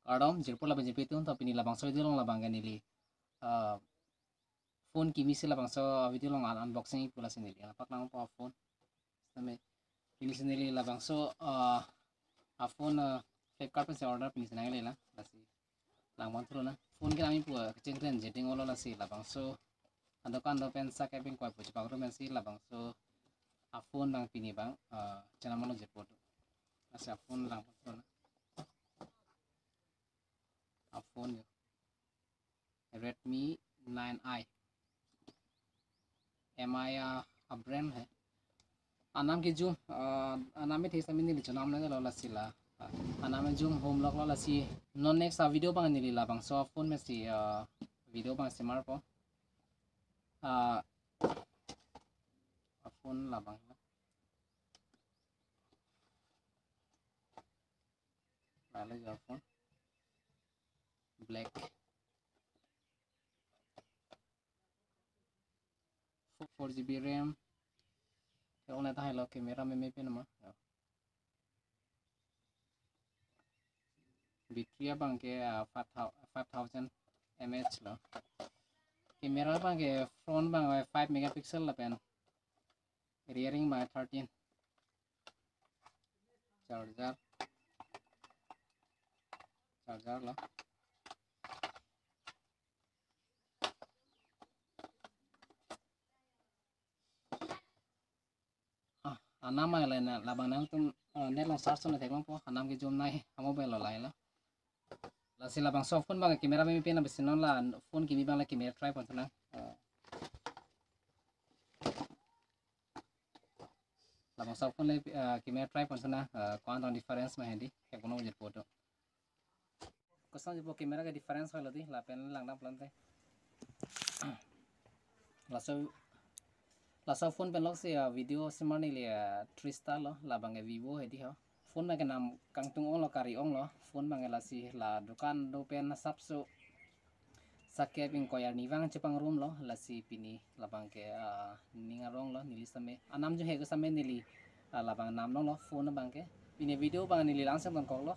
Adom jerpo labang jepitung tapi ni labang so video long labang kan nili phone kimi se labang so video long unboxing pula sendiri lapak nang po phone sampai ini sendiri labang so phone Flipkart पे से order पिनी से नांगे लेला लसी langman thuru na phone ke ami pu keceng keren jetting olo lasi labang so ando kan do pen sa keping koi puji pagro men si labang so phone bang pini bang chana malo jepot lasi phone lang thuru na phone Redmi 9i MI brand है anam ke zoom anam में थे समी नीली चुनाव ने लो लसी ला anam में zoom home lock लो लसी non next video bang नीली ला bang so phone में si video bang si mar po phone ला bang lalu jo phone black 4GB RAM kalau nanti hai lo kamera में पे नमा बैटरी bang के 5000 mAh lo kamera bang के front bang 5 megapixel lah pen rearing bang 13 charger lo anam ay lain labang nang tum net long search na thekong po anam ke zoom nai mobile lo lai la la sila bang so phone bang kamera में पे ना बिसिnon la phone kimi bang la kamera try pon na labang so phone le kamera try pon na kwan dong difference में है दी है कोनो जे photo कसम जे kamera का difference हो लदी la pen lang dang plan te la so phone pen lok se video simani le Trista lo la bang Vivo है दी हो phone में के नाम kangtung ong lo kari ong lo phone bang la si la dukan do pen sapso sakya ping koyar niwang cepang room lo la si pini labang ke ningarong lo nili same anam jo he ko same nili labang nam lo phone bang ke pini video bang nili langsung kon kok lo